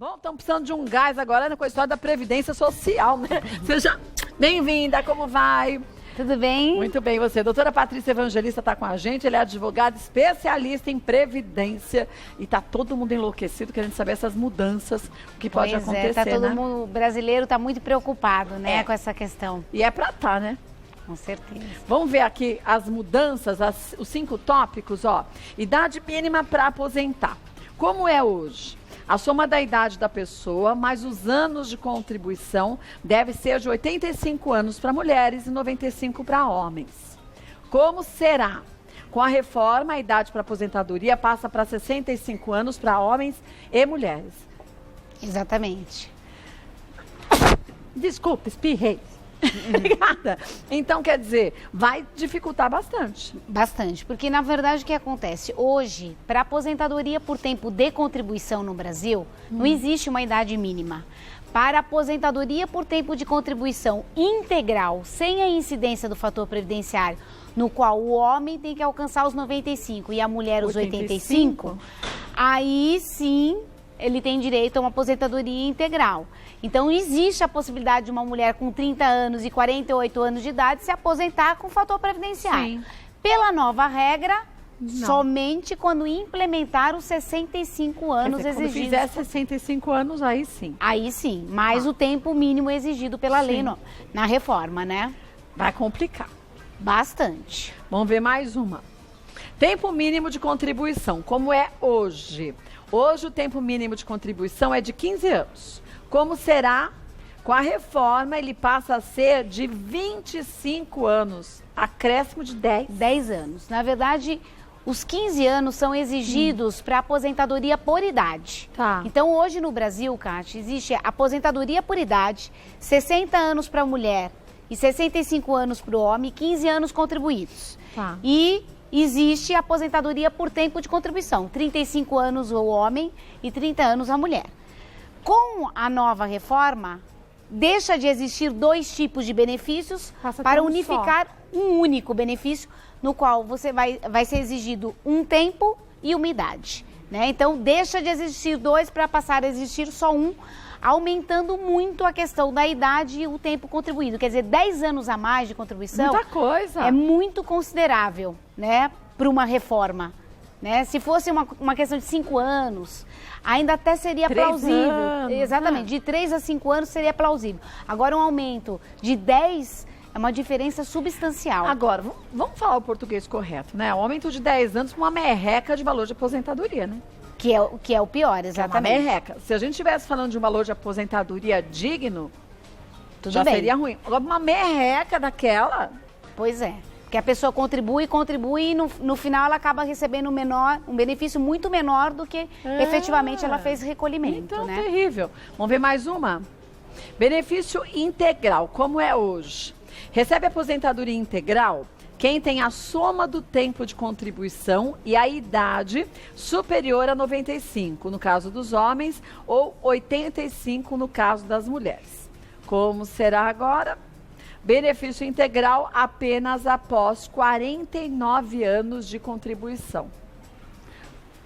Bom, estamos precisando de um gás agora com a história da Previdência Social, né? Seja bem-vinda, como vai? Tudo bem? Muito bem, você. Doutora Patrícia Evangelista está com a gente, ela é advogada especialista em Previdência e está todo mundo enlouquecido querendo saber essas mudanças, o que pode acontecer, tá todo né? mundo, o brasileiro está muito preocupado, né, com essa questão. E é pra tá, né? Com certeza. Vamos ver aqui as mudanças, os 5 tópicos, ó. Idade mínima para aposentar. Como é hoje? A soma da idade da pessoa, mais os anos de contribuição, deve ser de 85 anos para mulheres e 95 para homens. Como será? Com a reforma, a idade para aposentadoria passa para 65 anos para homens e mulheres. Exatamente. Desculpa, espirrei. Obrigada. Então, quer dizer, vai dificultar bastante. Bastante, porque na verdade o que acontece? Hoje, para aposentadoria por tempo de contribuição no Brasil, não existe uma idade mínima. Para aposentadoria por tempo de contribuição integral, sem a incidência do fator previdenciário, no qual o homem tem que alcançar os 95 e a mulher os 85, aí sim ele tem direito a uma aposentadoria integral. Então, existe a possibilidade de uma mulher com 30 anos e 48 anos de idade se aposentar com fator previdenciário. Sim. Pela nova regra, somente quando implementar os 65 anos exigidos. Quando fizer 65 anos, aí sim. Aí sim, mais o tempo mínimo exigido pela lei na reforma, né? Vai complicar. Bastante. Vamos ver mais uma. Tempo mínimo de contribuição, como é hoje? Hoje o tempo mínimo de contribuição é de 15 anos. Como será? Com a reforma, ele passa a ser de 25 anos, acréscimo de 10 anos. Na verdade, os 15 anos são exigidos para aposentadoria por idade. Tá. Então, hoje no Brasil, Kátia, existe aposentadoria por idade, 60 anos para a mulher e 65 anos para o homem, 15 anos contribuídos. Tá. E existe a aposentadoria por tempo de contribuição, 35 anos o homem e 30 anos a mulher. Com a nova reforma, deixa de existir 2 tipos de benefícios para unificar um único benefício, no qual vai ser exigido um tempo e uma idade, né? Então, deixa de existir 2 para passar a existir só um, aumentando muito a questão da idade e o tempo contribuído. Quer dizer, 10 anos a mais de contribuição. Muita coisa. É muito considerável, né, para uma reforma. Né? Se fosse uma questão de 5 anos, ainda até seria plausível. Anos, exatamente, de 3 a 5 anos seria plausível. Agora, um aumento de 10 é uma diferença substancial. Agora, vamos falar o português correto, né? Um aumento de 10 anos para uma merreca de valor de aposentadoria, né? Que é o pior, exatamente. É uma merreca. Se a gente estivesse falando de um valor de aposentadoria digno, tudo bem. Seria ruim. Agora, uma merreca daquela... Pois é. Porque a pessoa contribui e no final ela acaba recebendo um benefício muito menor do que efetivamente ela fez recolhimento, então, né? Terrível. Vamos ver mais uma? Benefício integral, como é hoje? Recebe aposentadoria integral quem tem a soma do tempo de contribuição e a idade superior a 95, no caso dos homens, ou 85 no caso das mulheres. Como será agora? Benefício integral apenas após 49 anos de contribuição.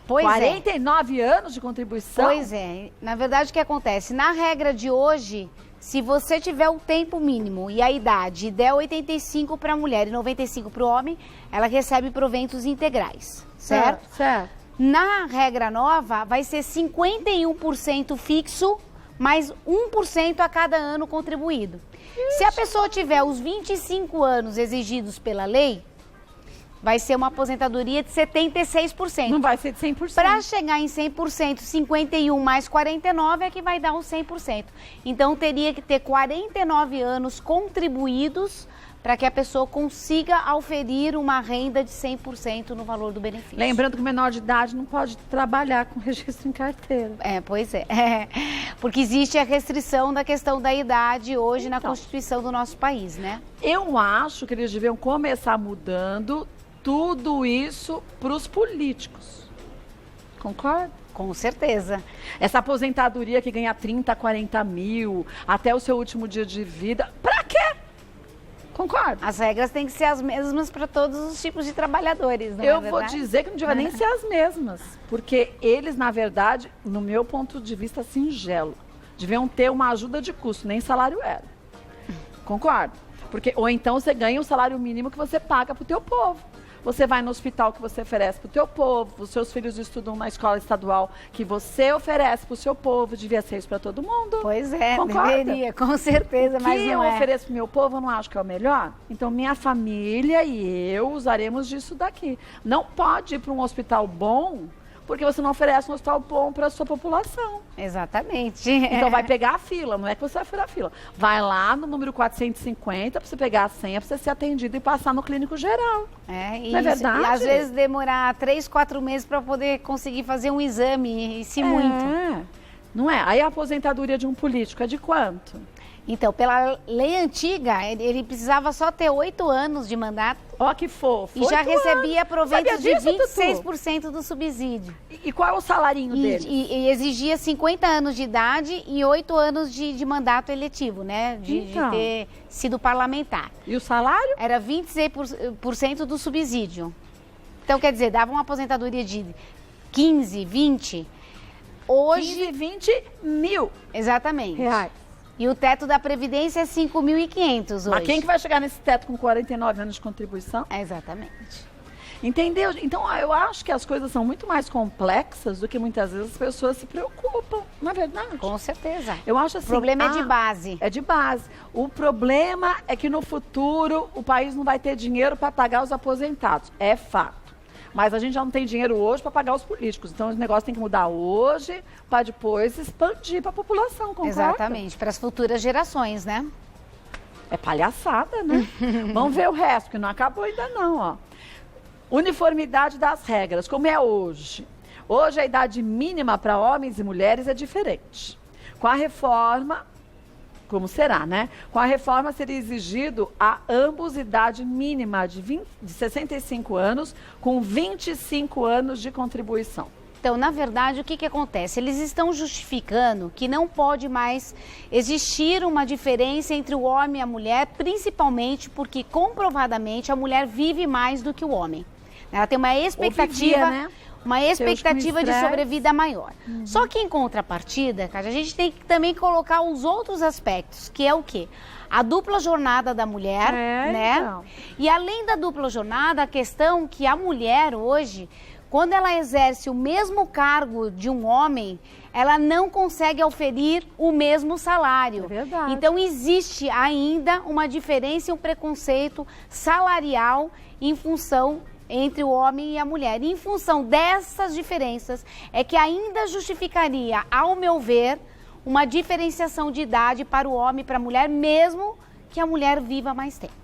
Pois 49 anos de contribuição? Pois é. Na verdade, o que acontece? Na regra de hoje, se você tiver o tempo mínimo e a idade der 85 para a mulher e 95 para o homem, ela recebe proventos integrais, certo? Certo. Na regra nova, vai ser 51% fixo, mais 1% a cada ano contribuído. Se a pessoa tiver os 25 anos exigidos pela lei, vai ser uma aposentadoria de 76%. Não vai ser de 100%. Para chegar em 100%, 51 mais 49 é que vai dar os 100%. Então, teria que ter 49 anos contribuídos para que a pessoa consiga auferir uma renda de 100% no valor do benefício. Lembrando que o menor de idade não pode trabalhar com registro em carteira. Pois é. Porque existe a restrição da questão da idade hoje na Constituição do nosso país, né? Eu acho que eles deviam começar mudando tudo isso para os políticos. Concorda? Com certeza. Essa aposentadoria que ganha 30, 40 mil, até o seu último dia de vida, pra quê? Concordo. As regras têm que ser as mesmas para todos os tipos de trabalhadores, não é verdade? Eu vou dizer que não devia nem ser as mesmas, porque eles, na verdade, no meu ponto de vista singelo, deviam ter uma ajuda de custo, nem salário era. Concordo? Porque, ou então você ganha o salário mínimo que você paga pro teu povo. Você vai no hospital que você oferece pro teu povo, os seus filhos estudam na escola estadual que você oferece pro seu povo, devia ser isso para todo mundo. Pois é, Concorda? deveria, com certeza, mas que não eu é. ofereço pro meu povo, eu não acho que é o melhor. Então, minha família e eu usaremos disso daqui. Não pode ir para um hospital bom, porque você não oferece um hospital bom para a sua população. Exatamente. Então, vai pegar a fila, não é que você vai furar a fila. Vai lá no número 450 para você pegar a senha, para você ser atendido e passar no clínico geral. Não é verdade? E às vezes demorar 3, 4 meses para poder conseguir fazer um exame, e se muito. Não é? Aí a aposentadoria de um político é de quanto? Então, pela lei antiga, ele precisava só ter 8 anos de mandato. Ó, que fofo. E já recebia proveitos de Sabia disso, 26% do subsídio. E qual é o salarinho dele? E exigia 50 anos de idade e 8 anos de mandato eletivo, né? De ter sido parlamentar. E o salário? Era 26% do subsídio. Então, quer dizer, dava uma aposentadoria de 15, 20. Hoje... 15, 20 mil. Exatamente. Reais. E o teto da Previdência é 5.500 hoje. Mas quem que vai chegar nesse teto com 49 anos de contribuição? Exatamente. Entendeu? Então, eu acho que as coisas são muito mais complexas do que muitas vezes as pessoas se preocupam, não é verdade? Com certeza. Eu acho assim, o problema é de base. É de base. O problema é que no futuro o país não vai ter dinheiro para pagar os aposentados. É fato. Mas a gente já não tem dinheiro hoje para pagar os políticos. Então, o negócio tem que mudar hoje para depois expandir para a população, concorda? Exatamente, para as futuras gerações, né? É palhaçada, né? Vamos ver o resto, que não acabou ainda não, ó. Uniformidade das regras, como é hoje. Hoje a idade mínima para homens e mulheres é diferente. Com a reforma, como será, né? Com a reforma seria exigido a ambos idade mínima de 65 anos com 25 anos de contribuição. Então, na verdade, o que acontece? Eles estão justificando que não pode mais existir uma diferença entre o homem e a mulher, principalmente porque, comprovadamente, a mulher vive mais do que o homem. Ela tem uma expectativa, né? Uma expectativa de sobrevida maior. Só que, em contrapartida, a gente tem que também colocar os outros aspectos, que é o quê? A dupla jornada da mulher, né? Então. E além da dupla jornada, a questão que a mulher hoje, quando ela exerce o mesmo cargo de um homem, ela não consegue oferir o mesmo salário. É verdade. Então, existe ainda uma diferença e um preconceito salarial em função entre o homem e a mulher. E em função dessas diferenças, é que ainda justificaria, ao meu ver, uma diferenciação de idade para o homem e para a mulher, mesmo que a mulher viva mais tempo.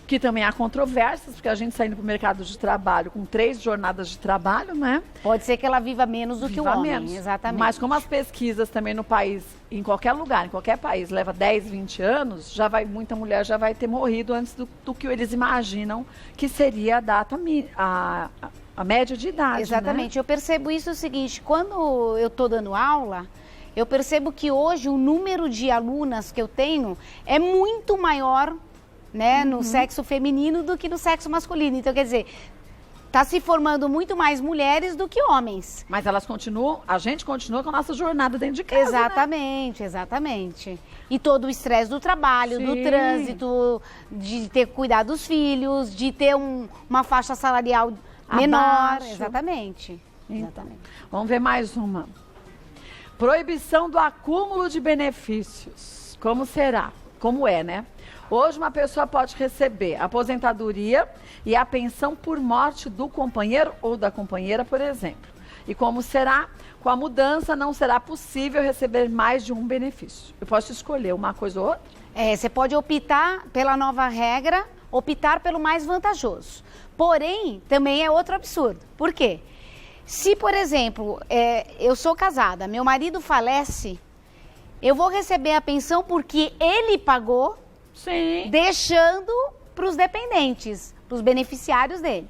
Que também há controvérsias, porque a gente saindo para o mercado de trabalho com 3 jornadas de trabalho, né? Pode ser que ela viva menos do que o homem, menos. Exatamente. Mas como as pesquisas também no país, em qualquer lugar, em qualquer país, leva 10, 20 anos, muita mulher já vai ter morrido antes do que eles imaginam que seria a data, a média de idade. Exatamente. Né? Eu percebo isso o seguinte, quando eu estou dando aula, eu percebo que hoje o número de alunas que eu tenho é muito maior, né, no sexo feminino do que no sexo masculino. Então, quer dizer, está se formando muito mais mulheres do que homens. Mas elas continuam, a gente continua com a nossa jornada dentro de casa, exatamente, né? Exatamente. E todo o estresse do trabalho, do trânsito, de ter que cuidar dos filhos, de ter uma faixa salarial menor. Exatamente. Exatamente. Vamos ver mais uma. Proibição do acúmulo de benefícios. Como será? Como é, né? Hoje uma pessoa pode receber a aposentadoria e a pensão por morte do companheiro ou da companheira, por exemplo. E como será? Com a mudança não será possível receber mais de um benefício. Eu posso escolher uma coisa ou outra? Você pode optar pela nova regra, optar pelo mais vantajoso. Porém, também é outro absurdo. Por quê? Se, por exemplo, eu sou casada, meu marido falece, eu vou receber a pensão porque ele pagou. Sim. Deixando para os dependentes, para os beneficiários dele.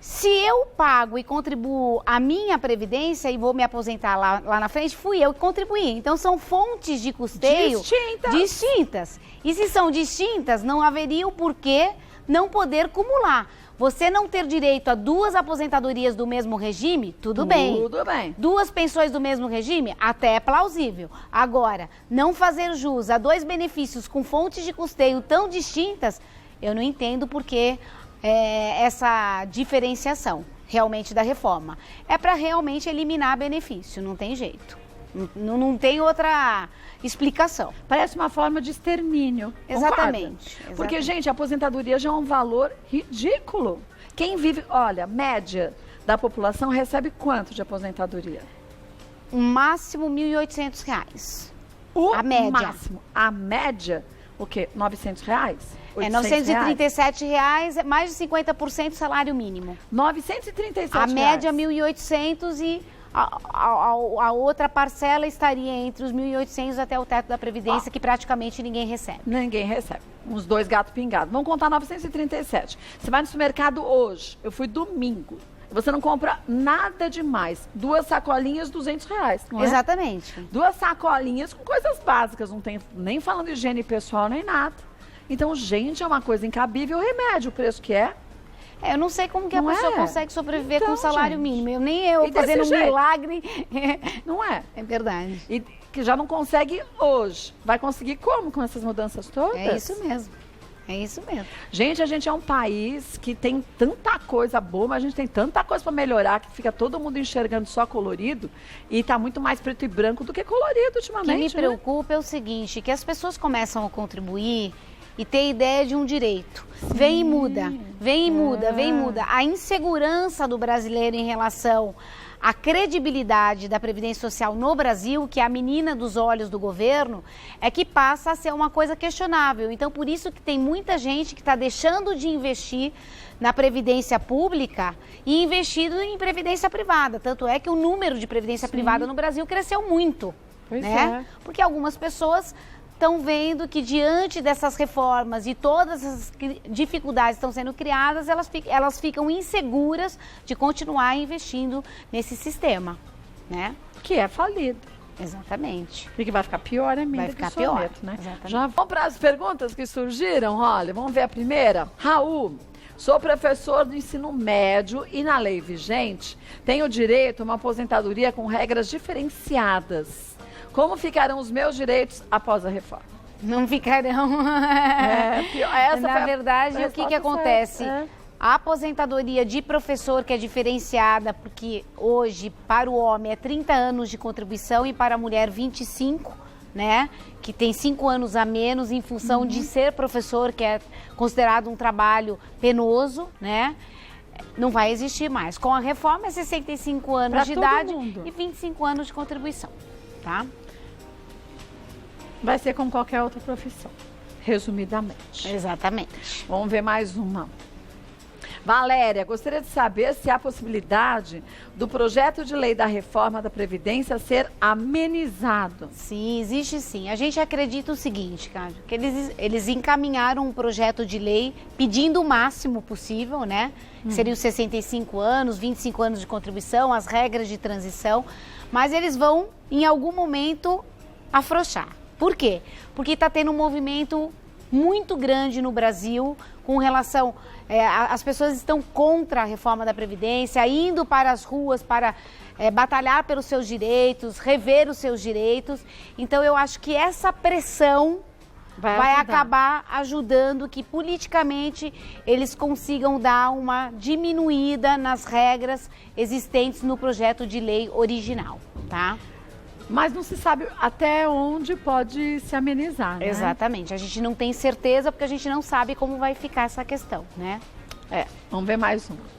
Se eu pago e contribuo a minha previdência e vou me aposentar lá na frente, fui eu que contribuí. Então, são fontes de custeio distintas. E se são distintas, não haveria o porquê não poder cumular. Você não ter direito a 2 aposentadorias do mesmo regime, tudo bem. Tudo bem. 2 pensões do mesmo regime, até é plausível. Agora, não fazer jus a 2 benefícios com fontes de custeio tão distintas, eu não entendo por que essa diferenciação realmente da reforma. É para realmente eliminar benefício, não tem jeito. Não tem outra explicação. Parece uma forma de extermínio. Exatamente. Porque, gente, a aposentadoria já é um valor ridículo. Quem vive, olha, média da população recebe quanto de aposentadoria? O máximo R$ 1.800. A média. Máximo. A média, o quê? R$ 900? R$ 937, mais de 50% salário mínimo. R$ 937. A média R$ 1.800 e a outra parcela estaria entre os 1.800 até o teto da Previdência, que praticamente ninguém recebe. Ninguém recebe. Uns 2 gatos pingados. Vamos contar 937. Você vai no supermercado hoje, eu fui domingo. Você não compra nada demais. 2 sacolinhas, R$200, não é? Exatamente. 2 sacolinhas com coisas básicas, não tem nem falando de higiene pessoal, nem nada. Então, gente, é uma coisa incabível. O remédio, o preço que é. Eu não sei como que a pessoa consegue sobreviver com salário mínimo. Nem eu, e fazendo um milagre. Não é? É verdade. E que já não consegue hoje. Vai conseguir como com essas mudanças todas? É isso mesmo. É isso mesmo. Gente, a gente é um país que tem tanta coisa boa, mas a gente tem tanta coisa para melhorar que fica todo mundo enxergando só colorido e tá muito mais preto e branco do que colorido ultimamente. O que me preocupa é o seguinte, que as pessoas começam a contribuir e ter ideia de um direito. Vem e muda, vem e muda, vem e muda. A insegurança do brasileiro em relação à credibilidade da Previdência Social no Brasil, que é a menina dos olhos do governo, é que passa a ser uma coisa questionável. Então, por isso que tem muita gente que está deixando de investir na Previdência Pública e investindo em Previdência Privada. Tanto é que o número de Previdência Privada no Brasil cresceu muito. Pois é. Porque algumas pessoas estão vendo que diante dessas reformas e todas as dificuldades estão sendo criadas, elas ficam inseguras de continuar investindo nesse sistema, né? Que é falido. Exatamente. E que vai ficar pior, é Vai ficar pior, né? Exatamente. Já vamos para as perguntas que surgiram? Olha, vamos ver a primeira. Raul, sou professor do ensino médio e na lei vigente tenho direito a uma aposentadoria com regras diferenciadas. Como ficarão os meus direitos após a reforma? Não ficarão. Na verdade, o que acontece? A aposentadoria de professor, que é diferenciada, porque hoje para o homem é 30 anos de contribuição e para a mulher 25, né? Que tem 5 anos a menos em função de ser professor, que é considerado um trabalho penoso, né? Não vai existir mais. Com a reforma é 65 anos de idade e 25 anos de contribuição, tá? Vai ser como qualquer outra profissão, resumidamente. Exatamente. Vamos ver mais uma. Valéria, gostaria de saber se há possibilidade do projeto de lei da reforma da Previdência ser amenizado. Sim, existe sim. A gente acredita o seguinte, Cássio, que eles encaminharam um projeto de lei pedindo o máximo possível, né? Seriam os 65 anos, 25 anos de contribuição, as regras de transição, mas eles vão, em algum momento, afrouxar. Por quê? Porque está tendo um movimento muito grande no Brasil com relação... as pessoas estão contra a reforma da Previdência, indo para as ruas para batalhar pelos seus direitos, rever os seus direitos. Então, eu acho que essa pressão vai acabar ajudando que politicamente eles consigam dar uma diminuída nas regras existentes no projeto de lei original, tá? Mas não se sabe até onde pode se amenizar, né? Exatamente. A gente não tem certeza porque a gente não sabe como vai ficar essa questão, né? Vamos ver mais uma.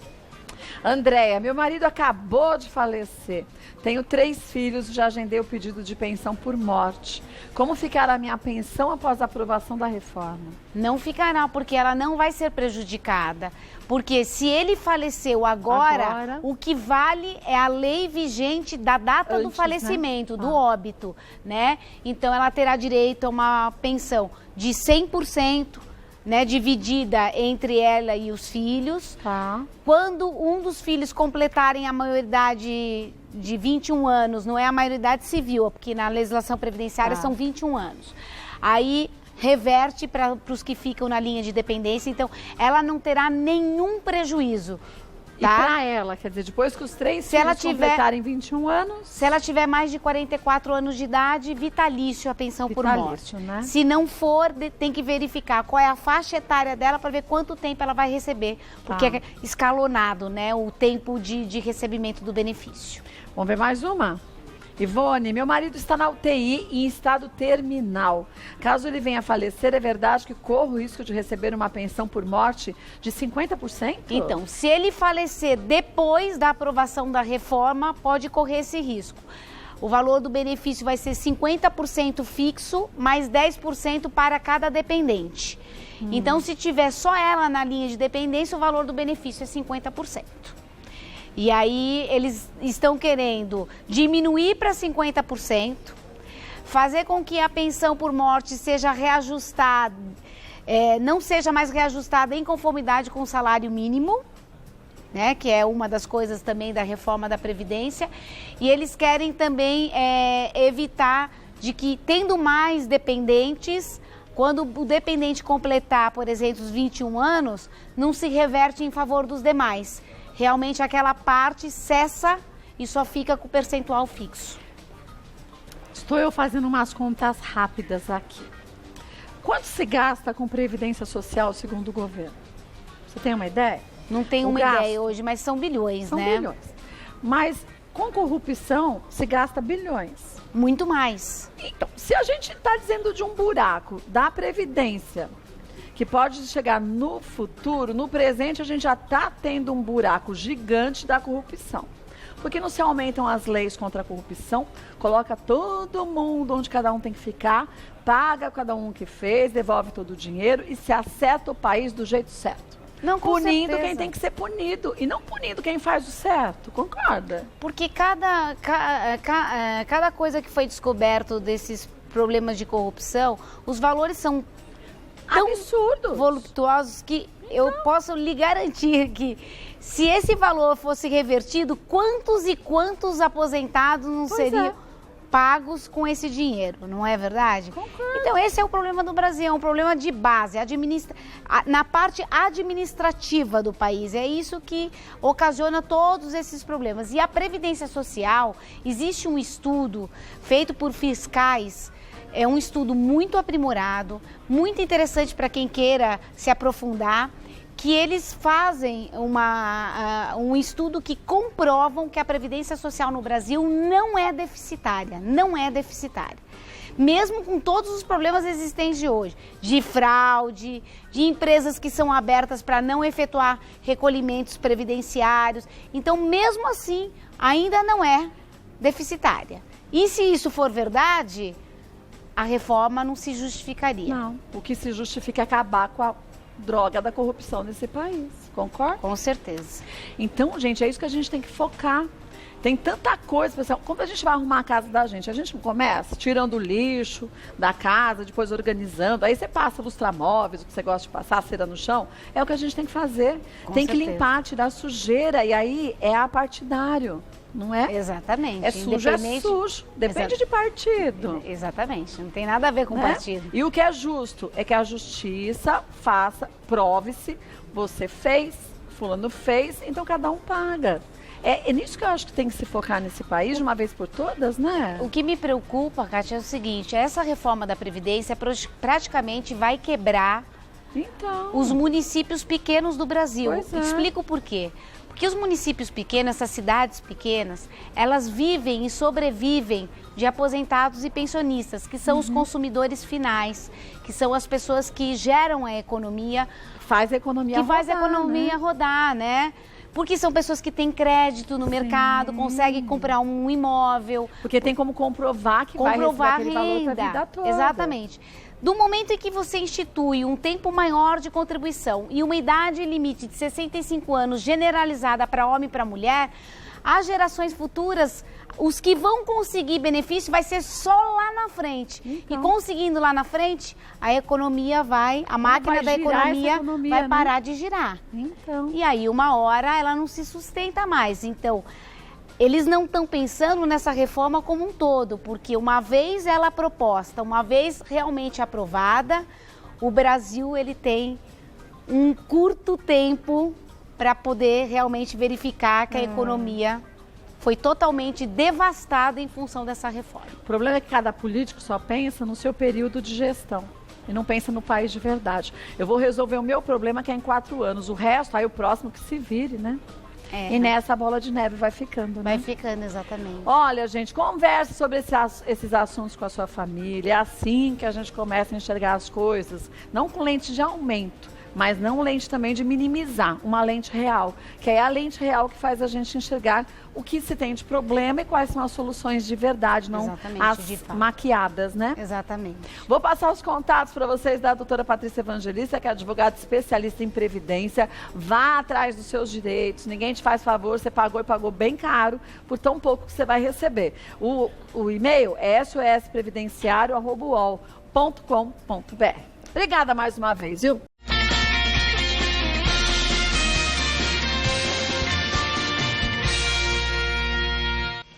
Andréia, meu marido acabou de falecer. Tenho 3 filhos e já agendei o pedido de pensão por morte. Como ficará a minha pensão após a aprovação da reforma? Não ficará, porque ela não vai ser prejudicada. Porque se ele faleceu agora, o que vale é a lei vigente da data do falecimento, do óbito, né? Então, ela terá direito a uma pensão de 100%, né, dividida entre ela e os filhos. Tá. Quando um dos filhos completarem a maioridade de 21 anos, não é a maioridade civil, porque na legislação previdenciária são 21 anos. Aí reverte para os que ficam na linha de dependência, então ela não terá nenhum prejuízo. E para ela, quer dizer, depois que os 3 filhos completarem 21 anos... Se ela tiver mais de 44 anos de idade, vitalício a pensão por morte. Né? Se não for, tem que verificar qual é a faixa etária dela para ver quanto tempo ela vai receber. Porque é escalonado, né, o tempo de recebimento do benefício. Vamos ver mais uma? Ivone, meu marido está na UTI em estado terminal. Caso ele venha a falecer, é verdade que corro o risco de receber uma pensão por morte de 50%? Então, se ele falecer depois da aprovação da reforma, pode correr esse risco. O valor do benefício vai ser 50% fixo, mais 10% para cada dependente. Então, se tiver só ela na linha de dependência, o valor do benefício é 50%. E aí eles estão querendo diminuir para 50%, fazer com que a pensão por morte seja reajustada, não seja mais reajustada em conformidade com o salário mínimo, né, que é uma das coisas também da reforma da Previdência. E eles querem também evitar de que, tendo mais dependentes, quando o dependente completar, por exemplo, os 21 anos, não se reverte em favor dos demais. Realmente aquela parte cessa e só fica com o percentual fixo. Estou eu fazendo umas contas rápidas aqui. Quanto se gasta com Previdência Social, segundo o governo? Você tem uma ideia? Não tenho uma ideia hoje, mas são bilhões, né? São bilhões. Mas com corrupção se gasta bilhões. Muito mais. Então, se a gente está dizendo de um buraco da Previdência, que pode chegar no futuro, no presente a gente já está tendo um buraco gigante da corrupção. Porque não se aumentam as leis contra a corrupção, coloca todo mundo onde cada um tem que ficar, paga cada um que fez, devolve todo o dinheiro e se acerta o país do jeito certo. Não, com punindo certeza. Quem tem que ser punido e não punindo quem faz o certo, concorda? Porque cada coisa que foi descoberto desses problemas de corrupção, os valores são tão absurdos, voluptuosos, que eu posso lhe garantir que se esse valor fosse revertido, quantos e quantos aposentados não seriam pagos com esse dinheiro, não é verdade? Concordo. Então esse é o problema do Brasil, é um problema de base, na parte administrativa do país. É isso que ocasiona todos esses problemas. E a Previdência Social, existe um estudo feito por fiscais. É um estudo muito aprimorado, muito interessante para quem queira se aprofundar, que eles fazem um estudo que comprovam que a Previdência Social no Brasil não é deficitária, Mesmo com todos os problemas existentes de hoje, de fraude, de empresas que são abertas para não efetuar recolhimentos previdenciários. Então, mesmo assim, ainda não é deficitária. E se isso for verdade, a reforma não se justificaria. Não, o que se justifica é acabar com a droga da corrupção nesse país, concorda? Com certeza. Então, gente, é isso que a gente tem que focar. Tem tanta coisa, pessoal. Como a gente vai arrumar a casa da gente? A gente não começa tirando o lixo da casa, depois organizando. Aí você passa lustramóveis, o que você gosta de passar, cera no chão. É o que a gente tem que fazer. Tem que limpar, tirar sujeira. E aí é apartidário, não é? Exatamente. É sujo, é sujo. Depende de partido. Exatamente. Não tem nada a ver com partido. E o que é justo é que a justiça faça, prove-se, você fez, fulano fez, então cada um paga. É nisso que eu acho que tem que se focar nesse país, de uma vez por todas, né? O que me preocupa, Kátia, é o seguinte, essa reforma da Previdência praticamente vai quebrar os municípios pequenos do Brasil. Explico por quê. Porque os municípios pequenos, essas cidades pequenas, elas vivem e sobrevivem de aposentados e pensionistas, que são os consumidores finais, que são as pessoas que geram a economia. Faz a economia rodar, né? Porque são pessoas que têm crédito no mercado, conseguem comprar um imóvel. Porque tem como comprovar que vai receber aquele valor para a vida toda. Exatamente. Do momento em que você institui um tempo maior de contribuição e uma idade limite de 65 anos generalizada para homem e para mulher, as gerações futuras, os que vão conseguir benefício vai ser só lá na na frente. E conseguindo lá na frente, a economia a máquina da economia vai parar de girar. Então. E aí, uma hora, ela não se sustenta mais. Então, eles não estão pensando nessa reforma como um todo, porque uma vez ela proposta, uma vez realmente aprovada, o Brasil ele tem um curto tempo para poder realmente verificar que a economia foi totalmente devastada em função dessa reforma. O problema é que cada político só pensa no seu período de gestão e não pensa no país de verdade. Eu vou resolver o meu problema que é em 4 anos, o resto, aí o próximo que se vire, né? E nessa bola de neve vai ficando, né? Vai ficando, exatamente. Olha, gente, converse sobre esses assuntos com a sua família. É assim que a gente começa a enxergar as coisas, não com lente de aumento, mas não lente também de minimizar, uma lente real, que é a lente real que faz a gente enxergar o que se tem de problema e quais são as soluções de verdade, não as maquiadas, né? Exatamente. Vou passar os contatos para vocês da doutora Patrícia Evangelista, que é advogada especialista em previdência. Vá atrás dos seus direitos, ninguém te faz favor, você pagou e pagou bem caro por tão pouco que você vai receber. O e-mail é sosprevidenciario@uol.com.br. Obrigada mais uma vez, viu?